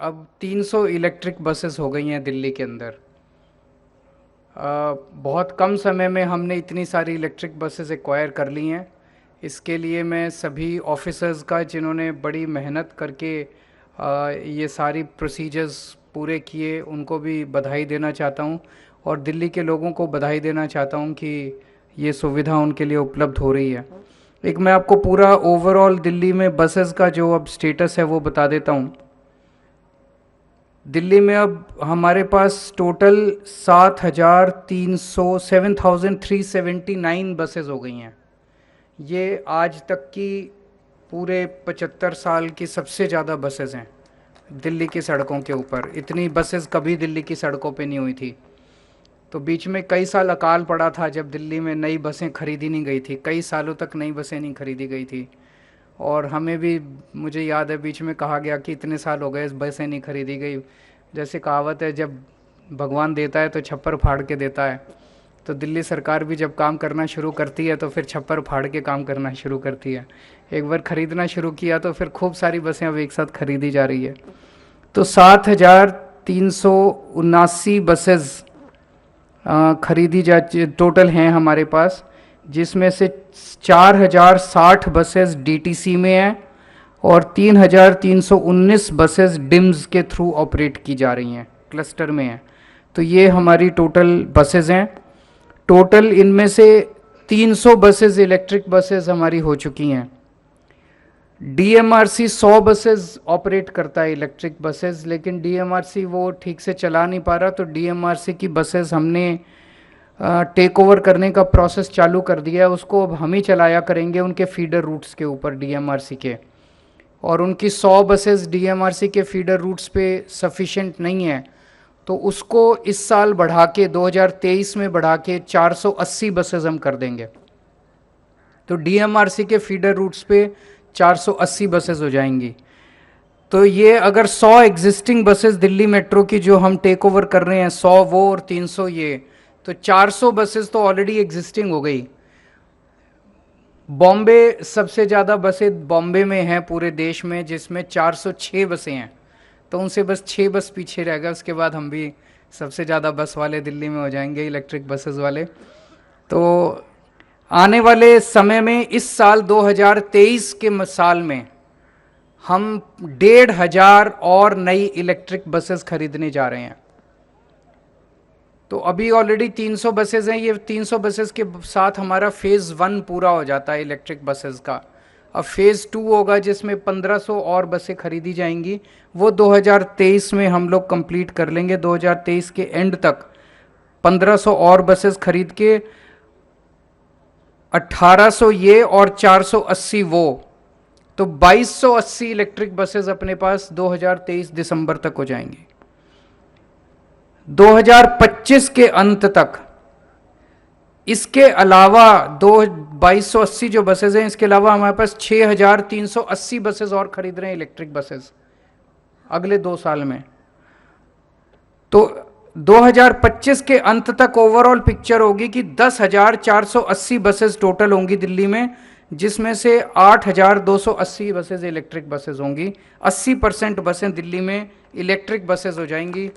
अब 300 electric buses हो गई हैं दिल्ली के अंदर। बहुत कम समय में हमने इतनी सारी इलेक्ट्रिक बसेस एक्वायर कर ली हैं। इसके लिए मैं सभी ऑफिसर्स का, जिन्होंने बड़ी मेहनत करके ये सारी प्रोसीजर्स पूरे किए, उनको भी बधाई देना चाहता हूँ। और दिल्ली के लोगों को बधाई देना चाहता हूँ कि ये सुविधा उनके लिए उपलब्ध हो रही है। एक मैं आपको पूरा ओवरऑल दिल्ली में बसेस का जो अब स्टेटस है वो बता देता हूँ। दिल्ली में अब हमारे पास टोटल 7,379 बसेस हो गई हैं। ये आज तक की पूरे 75 साल की सबसे ज़्यादा बसेस हैं दिल्ली की सड़कों के ऊपर। इतनी बसेस कभी दिल्ली की सड़कों पे नहीं हुई थी। तो बीच में कई साल अकाल पड़ा था जब दिल्ली में नई बसें खरीदी नहीं गई थी, कई सालों तक नई बसें नहीं खरीदी गई थी। और हमें भी, मुझे याद है, बीच में कहा गया कि इतने साल हो गए, इस बसें नहीं खरीदी गई। जैसे कहावत है, जब भगवान देता है तो छप्पर फाड़ के देता है। तो दिल्ली सरकार भी जब काम करना शुरू करती है तो फिर छप्पर फाड़ के काम करना शुरू करती है। एक बार खरीदना शुरू किया तो फिर खूब सारी बसें अब एक साथ खरीदी जा रही है। तो 7,379 बसेस खरीदी जा टोटल हैं हमारे पास, जिसमें से 4,060 बसेस डीटीसी में हैं और 3,319 बसेस डिम्स के थ्रू ऑपरेट की जा रही हैं, क्लस्टर में हैं। तो ये हमारी टोटल बसेस हैं। टोटल इनमें से 300 बसेस इलेक्ट्रिक बसेस हमारी हो चुकी हैं। डीएमआरसी 100 बसेस ऑपरेट करता है इलेक्ट्रिक बसेस, लेकिन डीएमआरसी वो ठीक से चला नहीं पा रहा, तो डीएमआरसी की बसेस हमने टेक ओवर करने का प्रोसेस चालू कर दिया है। उसको अब हम ही चलाया करेंगे उनके फीडर रूट्स के ऊपर डीएमआरसी के। और उनकी 100 बसेस डीएमआरसी के फीडर रूट्स पे सफिशिएंट नहीं है, तो उसको इस साल बढ़ा के 2023 में बढ़ा के 480 बसेस हम कर देंगे। तो डीएमआरसी के फीडर रूट्स पे 480 बसेस हो जाएंगी। तो ये अगर 100 एग्जिस्टिंग बसेस दिल्ली मेट्रो की जो हम टेक ओवर कर रहे हैं, 100 वो और 300 ये, तो 400 बसेस तो ऑलरेडी एग्जिस्टिंग हो गई। बॉम्बे सबसे ज़्यादा बसें बॉम्बे में हैं पूरे देश में, जिसमें 406 बसें हैं। तो उनसे बस 6 बस पीछे रह गए, उसके बाद हम भी सबसे ज़्यादा बस वाले दिल्ली में हो जाएंगे, इलेक्ट्रिक बसेस वाले। तो आने वाले समय में, इस साल 2023 के साल में, हम 1,500 और नई इलेक्ट्रिक बसेस खरीदने जा रहे हैं। तो अभी ऑलरेडी 300 बसेस हैं। ये 300 बसेस के साथ हमारा फेज़ 1 पूरा हो जाता है इलेक्ट्रिक बसेस का। अब फेज़ 2 होगा जिसमें 1500 और बसें खरीदी जाएंगी। वो 2023 में हम लोग कंप्लीट कर लेंगे। 2023 के एंड तक 1500 और बसेस खरीद के 1800 ये और 480 वो, तो 2280 इलेक्ट्रिक बसेस अपने पास 2023 दिसंबर तक हो जाएंगी। 2025 के अंत तक इसके अलावा 2280 जो बसेस हैं, इसके अलावा हमारे पास 6,380 बसेस और खरीद रहे हैं इलेक्ट्रिक बसेस अगले 2 साल में। तो 2025 के अंत तक ओवरऑल पिक्चर होगी कि 10,480 बसेस टोटल होंगी दिल्ली में, जिसमें से 8,280 बसेस इलेक्ट्रिक बसेस होंगी। 80% बसें दिल्ली में इलेक्ट्रिक बसेस हो जाएंगी।